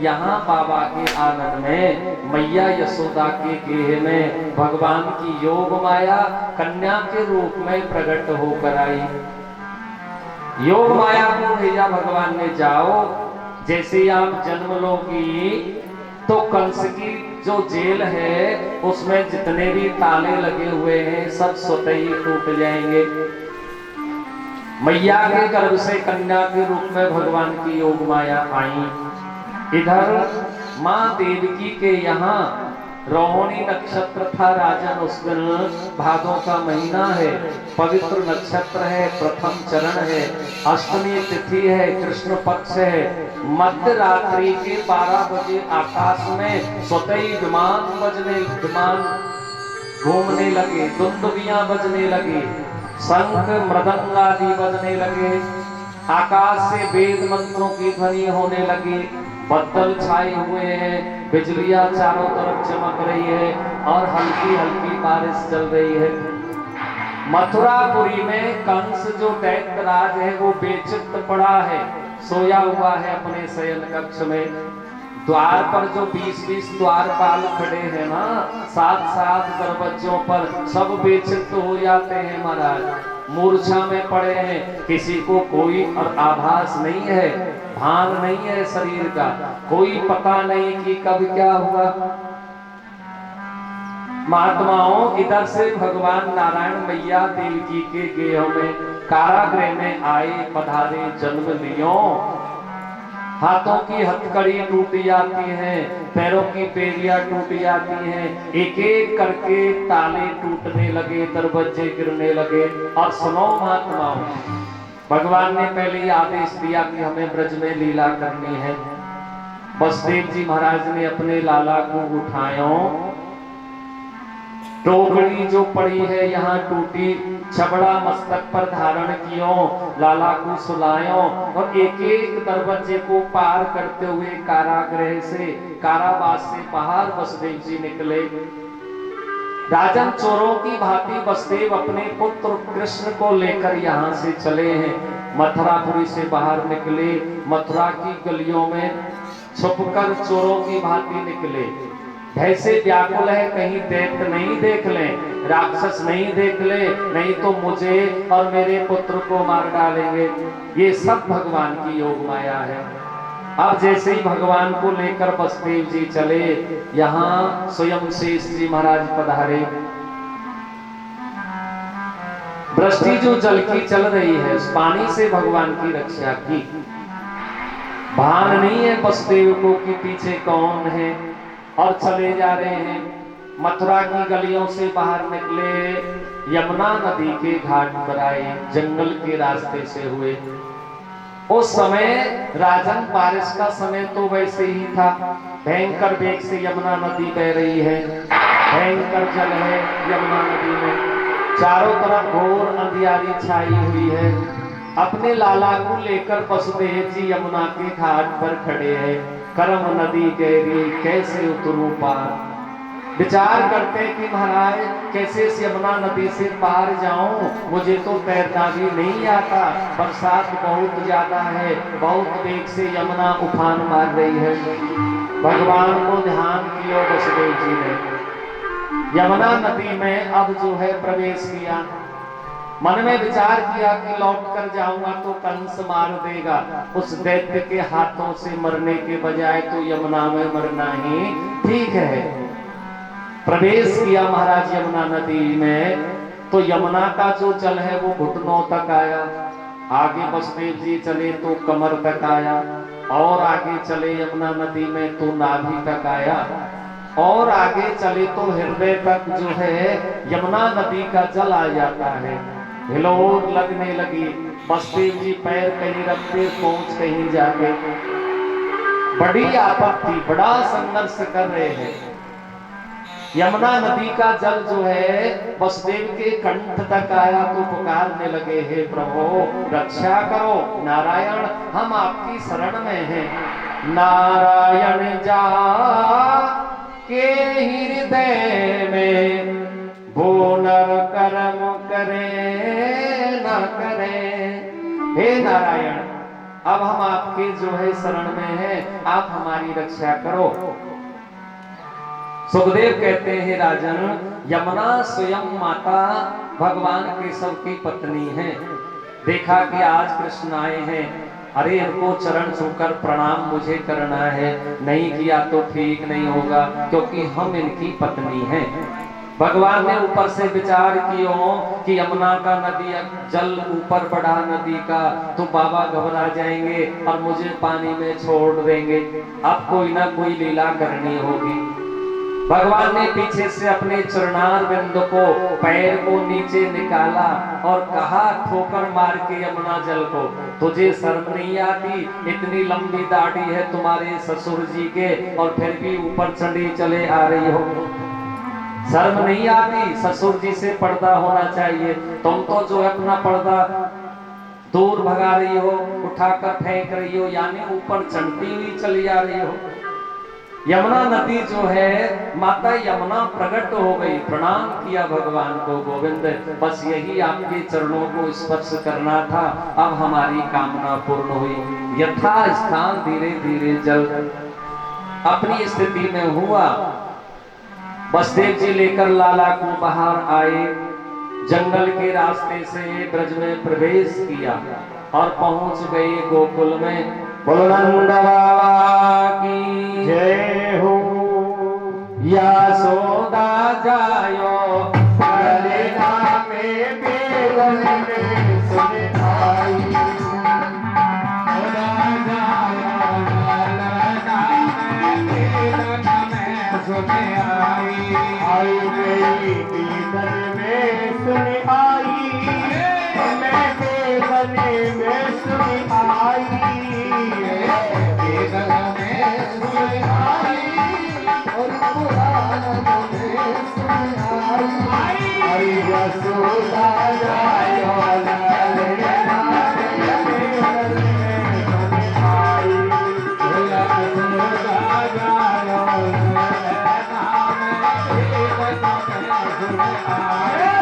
यहाँ बाबा के आंगन में मैया यशोदा के गेह में भगवान की योग माया कन्या के रूप में प्रकट होकर आई। योग माया को भेजा भगवान ने, जाओ जैसे आप जन्म लोगी तो कंस की जो जेल है उसमें जितने भी ताले लगे हुए हैं सब स्वतः ही टूट जाएंगे। मैया के गर्भ से कन्या के रूप में भगवान की योग माया आई। इधर मां देवकी के यहाँ रोहिणी नक्षत्र था राजन, उस दिन भादों का महीना है, पवित्र नक्षत्र है, प्रथम चरण है, अष्टमी तिथि है, कृष्ण पक्ष है। मध्य रात्रि के 12 बजे आकाश में स्वतः ही विमान घूमने लगे, दुंदुभियां बजने लगे, शंख मृदंग आदि बजने लगे, आकाश से वेद मंत्रों की ध्वनि होने लगी, बदल छाए हुए हैं, बिजलियां चारों तरफ चमक रही है और हल्की हल्की बारिश चल रही है। मथुरापुरी में कंस जो दैत्यराज है वो बेचित पड़ा है, सोया हुआ है अपने शयन कक्ष में। द्वार पर जो 20-20 द्वारपाल खड़े हैं ना, 7-7 दरवाजों पर सब बेचित हो जाते हैं महाराज, मूर्छा में पड़े हैं, किसी को कोई और आभास नहीं है, भान नहीं है शरीर का, कोई पता नहीं कि कब क्या हुआ। महात्माओं, इधर से भगवान नारायण मैया देवकी के गेह में कारागृह में आए, पधारे, जन्म लियो। हाथों की हथकड़ी टूट जाती हैं, पैरों की बेड़ियां टूट जाती हैं, एक एक करके ताले टूटने लगे, दरवाजे गिरने लगे। और सुनो महात्माओं, भगवान ने पहले ही आदेश दिया कि हमें ब्रज में लीला करनी है। वसुदेव जी महाराज ने अपने लाला को उठायो, टोकरी जो पड़ी है यहाँ टूटी, छबड़ा मस्तक पर धारण कियो, लाला को सुलायो और एक एक दरवाजे को पार करते हुए कारागृह से, कारावास से बाहर वसुदेव जी निकले। राजन चोरों की भांति वसुदेव अपने पुत्र कृष्ण को लेकर यहाँ से चले हैं। मथुरापुरी से बाहर निकले, मथुरा की गलियों में छुपकर चोरों की भांति निकले। ऐसे व्याकुल है कहीं दैत्य नहीं देख लें, राक्षस नहीं देख ले, नहीं तो मुझे और मेरे पुत्र को मार डालेंगे। ये सब भगवान की योग माया है। अब जैसे ही भगवान को लेकर वसुदेव जी चले, यहाँ स्वयं शेष जी महाराज पधारे। वृष्टि जो जल की चल रही है, उस पानी से भगवान की रक्षा की। भान नहीं है वसुदेव को कि पीछे कौन है, और चले जा रहे हैं। मथुरा की गलियों से बाहर निकले, यमुना नदी के घाट पर आए, जंगल के रास्ते से हुए। उस समय राजन बारिश का समय तो वैसे ही था, भयंकर वेग से यमुना नदी बह रही है, भयंकर जल है यमुना नदी में, चारों तरफ घोर अंधियारी छाई हुई है। अपने लाला को लेकर वसुदेव जी यमुना के घाट पर खड़े हैं। करम नदी गहरी कैसे उतरूं पार, विचार करते कि महाराज कैसे इस यमुना नदी से पार जाऊं, मुझे तो तैरना भी नहीं आता, बरसात बहुत ज्यादा है, बहुत वेग से यमुना उफान मार रही है। भगवान को ध्यान किया वसुदेव जी ने, यमुना नदी में अब जो है प्रवेश किया। मन में विचार किया कि लौट कर जाऊंगा तो कंस मार देगा, उस दैत्य के हाथों से मरने के बजाय तो यमुना में मरना ही ठीक है। प्रवेश किया महाराज यमुना नदी में, तो यमुना का जो जल है वो घुटनों तक आया। आगे वसुदेव जी चले तो कमर तक आया, और आगे चले यमुना नदी में तो नाभि तक आया, और आगे चले तो हृदय तक जो है यमुना नदी का जल आ जाता है। हिलोर लगने लगी, वसुदेव जी पैर कहीं रखते, पहुंच कहीं जाके, बड़ी आपत्ति, बड़ा संघर्ष कर रहे हैं। यमुना नदी का जल जो है वसुदेव के कंठ तक आया तो पुकारने लगे, हे प्रभु रक्षा करो, नारायण हम आपकी शरण में हैं। नारायण जा के हृदय में वो नर कर्म करे न करे। हे नारायण, अब हम आपके आपके जो है शरण में है, आप हमारी रक्षा करो। सुखदेव कहते हैं राजन, यमुना स्वयं माता भगवान केशव की पत्नी है। देखा कि आज कृष्ण आए हैं, अरे इनको चरण छूकर प्रणाम मुझे करना है, नहीं किया तो ठीक नहीं होगा क्योंकि हम इनकी पत्नी हैं। भगवान ने ऊपर से विचार किया कि यमुना का नदी जल ऊपर बढ़ा नदी का, तो बाबा घबरा जाएंगे और मुझे पानी में छोड़ देंगे। अब कोई ना कोई लीला करनी होगी। भगवान ने पीछे से अपने चरणार बिंद को, पैर को नीचे निकाला और कहा ठोकर मार के यमुना जल को, तुझे शर्म नहीं आती? इतनी लंबी दाढ़ी है तुम्हारे ससुर जी के और फिर भी ऊपर चढ़ी चले आ रही हो, शर्म नहीं आती? ससुर जी से पर्दा होना चाहिए, तुम तो जो है अपना पर्दा दूर भगा रही हो, उठाकर फेंक रही हो, यानी ऊपर चढ़ती हुई चली आ रही हो। यमुना नदी जो है, माता यमुना प्रकट हो गई, प्रणाम किया भगवान को, गोविंद बस यही आपके चरणों को स्पर्श करना था, अब हमारी कामना पूर्ण हुई। यथा स्थान धीरे धीरे जल अपनी स्थिति में हुआ। बसदेव जी लेकर लाला को बाहर आए, जंगल के रास्ते से ब्रज में प्रवेश किया और पहुंच गए गोकुल में। बोलो नंद बाबा की जय हो। यशोदा जायो ललना में बेगन में सुन आई, ललना में बेगन में सुन आई, आई गई बेगन में सुन आई, मैं बेगन में सुन आई, बेगन में सुन आई और पुराण में सुन आई, आई यशोदा जायो ललना में बेगन में सुन आई, यशोदा जायो ललना में बेगन में सुन आई।